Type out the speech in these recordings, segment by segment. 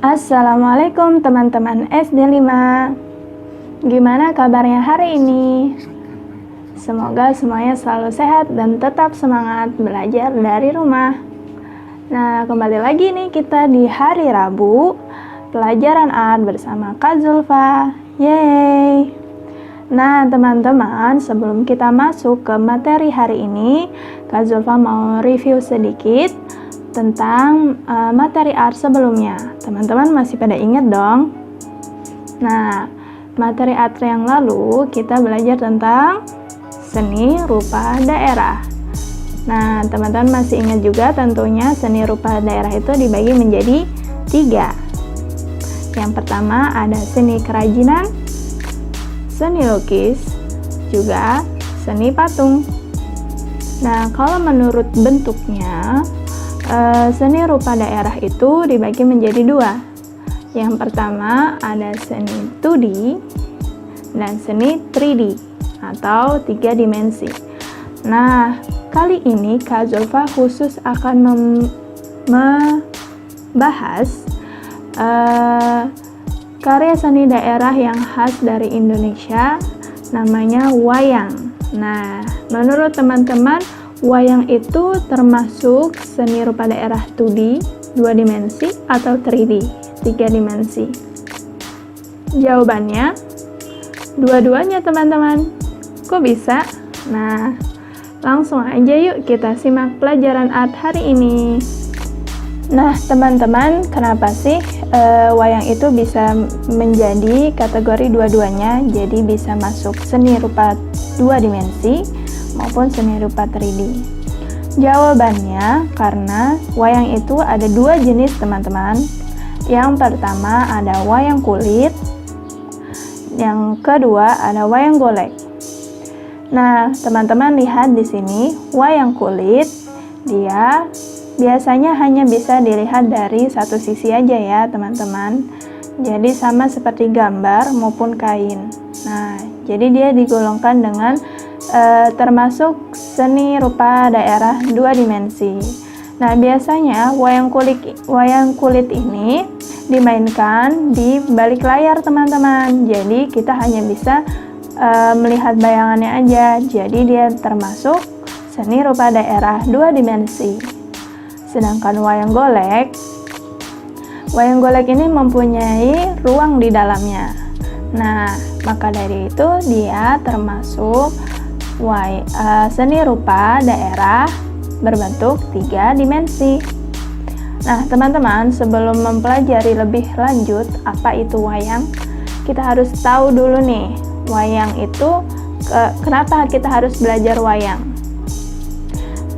Assalamualaikum teman-teman SD 5. Gimana kabarnya hari ini? Semoga semuanya selalu sehat dan tetap semangat belajar dari rumah. Nah, kembali lagi nih kita di hari Rabu, pelajaran art bersama Kak Zulfa. Yeay! Nah, teman-teman, sebelum kita masuk ke materi hari ini, Kak Zulfa mau review sedikit tentang materi art sebelumnya. Teman-teman masih pada ingat dong? Nah, materi art yang lalu kita belajar tentang seni rupa daerah. Nah, teman-teman masih ingat juga tentunya seni rupa daerah itu dibagi menjadi 3. Yang pertama ada seni kerajinan, seni lukis, juga seni patung. Nah, kalau menurut bentuknya, seni rupa daerah itu dibagi menjadi 2. Yang pertama ada seni 2D dan seni 3D atau 3 dimensi. Nah, kali ini Kak Zulfa khusus akan membahas karya seni daerah yang khas dari Indonesia, namanya wayang. Nah, menurut teman-teman, wayang itu termasuk seni rupa daerah 2D, 2 dimensi, atau 3D, 3 dimensi? Jawabannya, dua-duanya teman-teman. Kok bisa? Nah, langsung aja yuk kita simak pelajaran art hari ini. Nah, teman-teman, kenapa sih wayang itu bisa menjadi kategori dua-duanya? Jadi bisa masuk seni rupa 2 dimensi maupun seni rupa 3D. Jawabannya karena wayang itu ada 2 jenis teman-teman. Yang pertama ada wayang kulit, yang kedua ada wayang golek. Nah, teman-teman lihat di sini, wayang kulit dia biasanya hanya bisa dilihat dari satu sisi aja ya teman-teman. Jadi sama seperti gambar maupun kain. Nah, jadi dia digolongkan dengan termasuk seni rupa daerah 2 dimensi. Nah, biasanya wayang kulit ini dimainkan di balik layar teman-teman. Jadi kita hanya bisa melihat bayangannya aja. Jadi dia termasuk seni rupa daerah 2 dimensi. Sedangkan wayang golek ini mempunyai ruang di dalamnya. Nah, maka dari itu dia termasuk seni rupa daerah berbentuk 3 dimensi. Nah, teman-teman, sebelum mempelajari lebih lanjut apa itu wayang, kita harus tahu dulu nih, wayang itu kenapa kita harus belajar wayang?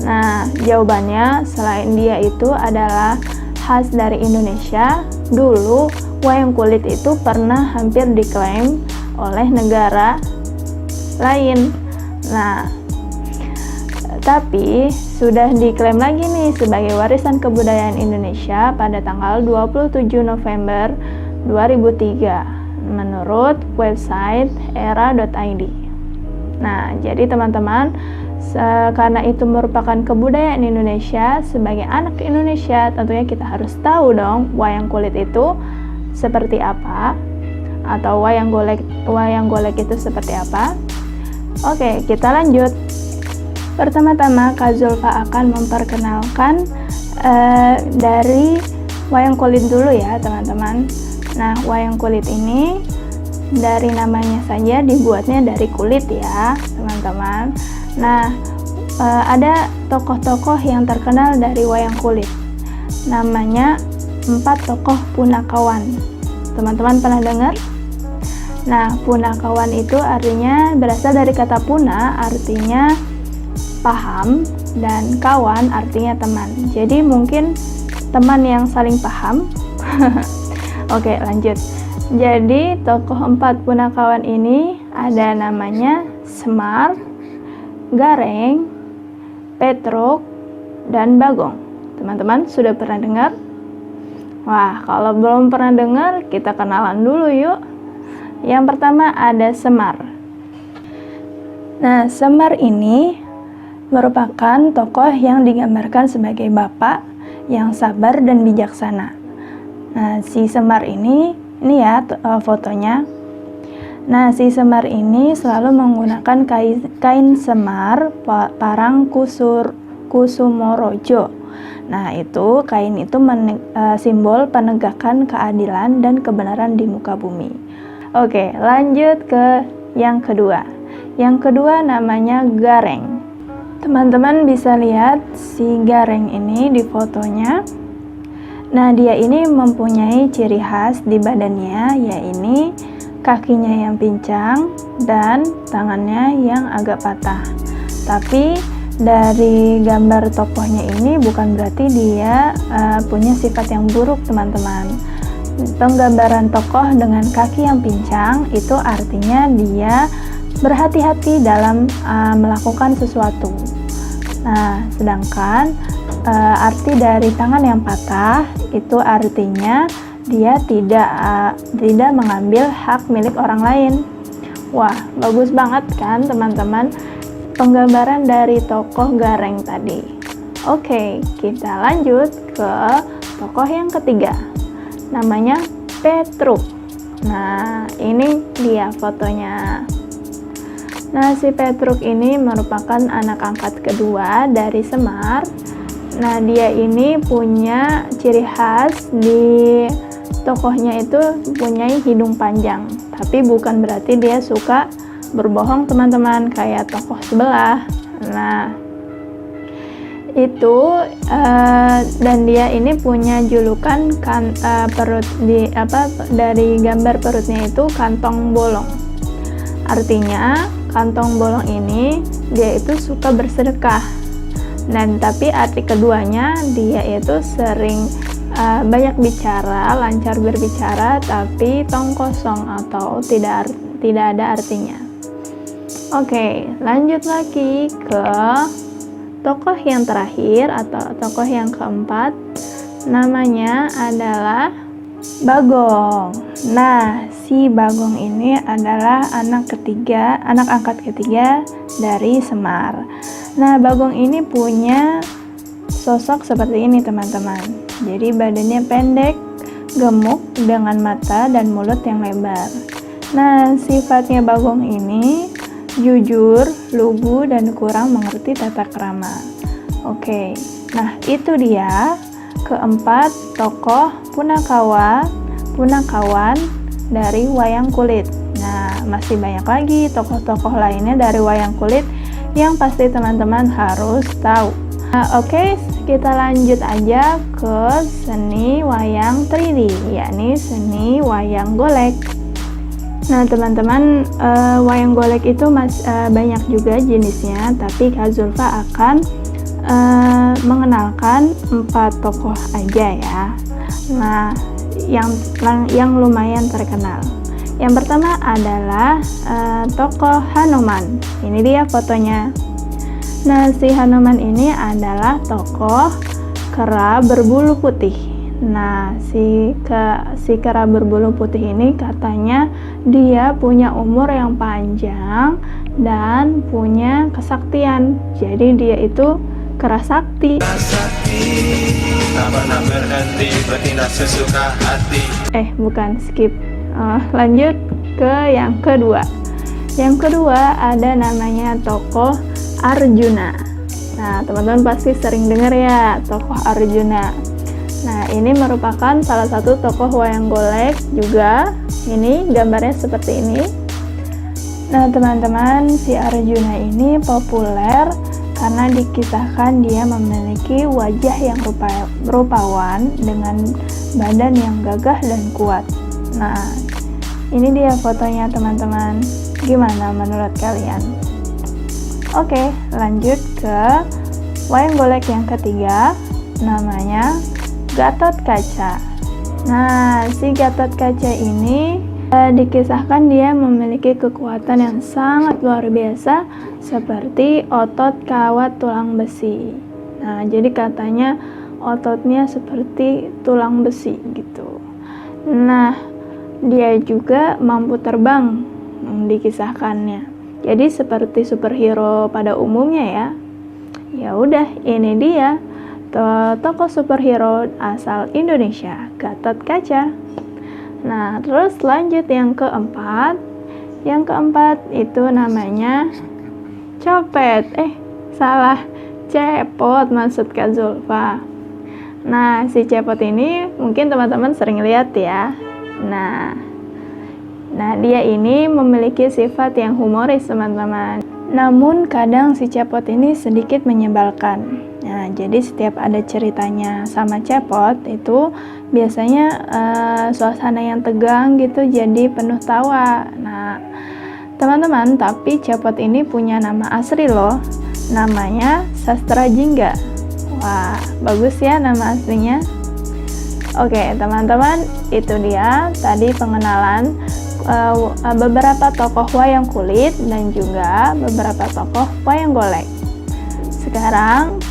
Nah, jawabannya selain dia itu adalah khas dari Indonesia, dulu wayang kulit itu pernah hampir diklaim oleh negara lain. Nah, tapi sudah diklaim lagi nih sebagai warisan kebudayaan Indonesia pada tanggal 27 November 2003 menurut website era.id. Nah, jadi teman-teman, karena itu merupakan kebudayaan Indonesia, sebagai anak Indonesia tentunya kita harus tahu dong wayang kulit itu seperti apa, atau wayang golek itu seperti apa. Oke, kita lanjut. Pertama-tama Kak Zulfa akan memperkenalkan dari wayang kulit dulu ya teman-teman. Nah, wayang kulit ini dari namanya saja dibuatnya dari kulit ya teman-teman. Nah, ada tokoh-tokoh yang terkenal dari wayang kulit. Namanya 4 tokoh punakawan. Teman-teman pernah dengar? Nah, punakawan itu artinya berasal dari kata puna, artinya paham, dan kawan artinya teman. Jadi mungkin teman yang saling paham. Oke, lanjut. Jadi tokoh 4 punakawan ini ada namanya Semar, Gareng, Petruk, dan Bagong. Teman-teman sudah pernah dengar? Wah, kalau belum pernah dengar, kita kenalan dulu yuk. Yang pertama ada Semar. Nah, Semar ini merupakan tokoh yang digambarkan sebagai bapak yang sabar dan bijaksana. Nah, si Semar ini ya fotonya. Nah, si Semar ini selalu menggunakan kain semar parang Kusumorojo. Nah, itu kain itu simbol penegakan keadilan dan kebenaran di muka bumi. Oke, lanjut ke yang kedua. Yang kedua namanya Gareng. Teman-teman bisa lihat si Gareng ini di fotonya. Nah, dia ini mempunyai ciri khas di badannya, yaitu kakinya yang pincang dan tangannya yang agak patah. Tapi dari gambar tokohnya ini bukan berarti dia punya sifat yang buruk, teman-teman. Penggambaran tokoh dengan kaki yang pincang itu artinya dia berhati-hati dalam melakukan sesuatu. Nah, sedangkan arti dari tangan yang patah itu artinya dia tidak mengambil hak milik orang lain. Wah, bagus banget kan teman-teman penggambaran dari tokoh Gareng tadi. Oke, kita lanjut ke tokoh yang ketiga. Namanya Petruk. Nah, ini dia fotonya. Nah, si Petruk ini merupakan anak angkat kedua dari Semar. Nah, dia ini punya ciri khas di tokohnya itu punya hidung panjang. Tapi bukan berarti dia suka berbohong, teman-teman, kayak tokoh sebelah. Nah, itu dan dia ini punya julukan perut dari gambar perutnya itu kantong bolong. Artinya kantong bolong ini dia itu suka bersedekah. Dan tapi arti keduanya dia itu sering banyak bicara, lancar berbicara, tapi tong kosong atau tidak ada artinya. Oke, lanjut lagi ke tokoh yang terakhir atau tokoh yang keempat. Namanya adalah Bagong. Nah, si Bagong ini adalah anak angkat ketiga dari Semar. Nah, Bagong ini punya sosok seperti ini, teman-teman. Jadi badannya pendek, gemuk, dengan mata dan mulut yang lebar. Nah, sifatnya Bagong ini jujur, lugu, dan kurang mengerti tata krama. Oke, nah itu dia keempat tokoh punakawan dari wayang kulit. Nah, masih banyak lagi tokoh-tokoh lainnya dari wayang kulit yang pasti teman-teman harus tahu. Nah, oke, kita lanjut aja ke seni wayang 3D, yakni seni wayang golek. Nah, teman-teman, wayang golek itu banyak juga jenisnya, tapi Kak Zulfa akan mengenalkan 4 tokoh aja ya. Nah, yang lumayan terkenal. Yang pertama adalah tokoh Hanuman. Ini dia fotonya. Nah, si Hanuman ini adalah tokoh kera berbulu putih. Nah, si kera berbulu putih ini katanya dia punya umur yang panjang dan punya kesaktian. Jadi dia itu kera sakti. Bukan, skip. Lanjut ke yang kedua. Yang kedua ada namanya tokoh Arjuna. Nah, teman-teman pasti sering dengar ya tokoh Arjuna. Nah, ini merupakan salah satu tokoh wayang golek juga. Ini gambarnya seperti ini. Nah, teman-teman, si Arjuna ini populer karena dikisahkan dia memiliki wajah yang rupawan dengan badan yang gagah dan kuat. Nah, ini dia fotonya, teman-teman. Gimana menurut kalian? Oke, lanjut ke wayang golek yang ketiga, namanya Gatot Kaca. Nah, si Gatot Kaca ini dikisahkan dia memiliki kekuatan yang sangat luar biasa seperti otot kawat tulang besi. Nah, jadi katanya ototnya seperti tulang besi gitu. Nah, dia juga mampu terbang dikisahkannya. Jadi seperti superhero pada umumnya ya. Ya udah, ini dia tokoh superhero asal Indonesia, Gatot Kaca. Nah, terus lanjut yang keempat. Yang keempat itu namanya copet. Salah, cepot maksud Kak Zulfa. Nah, si cepot ini mungkin teman-teman sering lihat ya. Nah, dia ini memiliki sifat yang humoris, teman-teman. Namun kadang si cepot ini sedikit menyebalkan. Nah, jadi setiap ada ceritanya sama cepot itu biasanya suasana yang tegang gitu jadi penuh tawa. Nah, teman-teman, tapi cepot ini punya nama asli loh. Namanya Sastra Jingga. Wah, bagus ya nama aslinya. Oke, teman-teman, itu dia tadi pengenalan beberapa tokoh wayang kulit dan juga beberapa tokoh wayang golek. Sekarang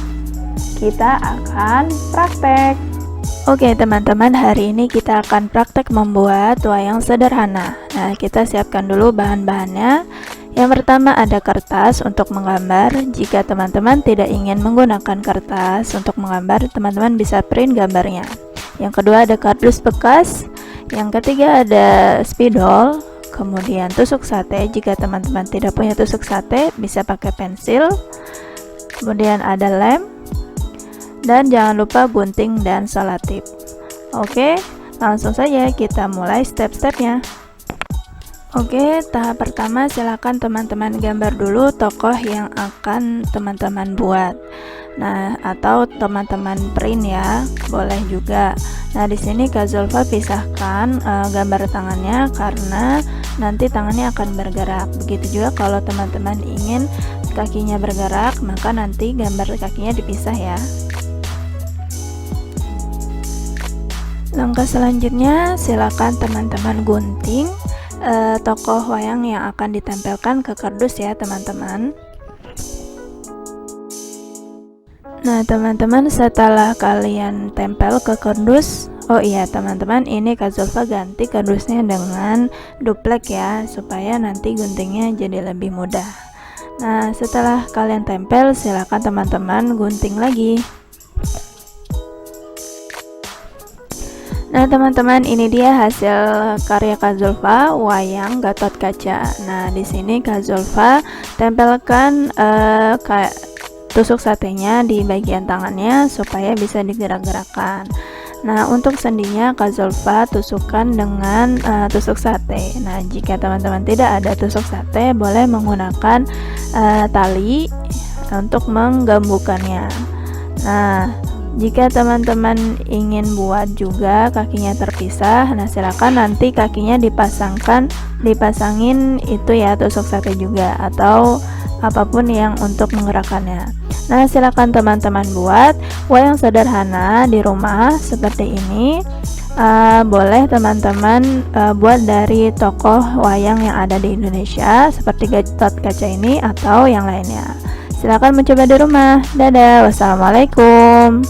kita akan praktek. Oke teman-teman, hari ini kita akan praktek membuat wayang sederhana. Nah, kita siapkan dulu bahan-bahannya. Yang pertama ada kertas untuk menggambar. Jika teman-teman tidak ingin menggunakan kertas untuk menggambar, teman-teman bisa print gambarnya. Yang kedua ada kardus bekas. Yang ketiga ada spidol. Kemudian tusuk sate. Jika teman-teman tidak punya tusuk sate, bisa pakai pensil. Kemudian ada lem. Dan jangan lupa gunting dan selotip. Oke, langsung saja kita mulai step-stepnya. Oke, tahap pertama silakan teman-teman gambar dulu tokoh yang akan teman-teman buat. Nah, atau teman-teman print ya, boleh juga. Nah, di sini Kak Zulfa pisahkan gambar tangannya karena nanti tangannya akan bergerak. Begitu juga kalau teman-teman ingin kakinya bergerak, maka nanti gambar kakinya dipisah ya. Langkah selanjutnya silakan teman-teman gunting tokoh wayang yang akan ditempelkan ke kardus ya teman-teman. Nah teman-teman, setelah kalian tempel ke kardus, oh iya teman-teman, ini Kak Zulfa ganti kardusnya dengan duplek ya, supaya nanti guntingnya jadi lebih mudah. Nah setelah kalian tempel, silakan teman-teman gunting lagi. Nah teman-teman, ini dia hasil karya Kak Zulfa, wayang Gatot Kaca. Nah di sini Kak Zulfa tempelkan tusuk satenya di bagian tangannya supaya bisa digerak-gerakkan. Nah untuk sendinya Kak Zulfa tusukkan dengan tusuk sate. Nah jika teman-teman tidak ada tusuk sate, boleh menggunakan tali untuk menggembukannya. Nah jika teman-teman ingin buat juga kakinya terpisah, nah silakan nanti kakinya dipasangin itu ya tusuk sate juga atau apapun yang untuk menggerakkannya. Nah silakan teman-teman buat wayang sederhana di rumah seperti ini. Boleh teman-teman buat dari tokoh wayang yang ada di Indonesia seperti Gatot Kaca ini atau yang lainnya. Silakan mencoba di rumah. Dadah, wassalamualaikum.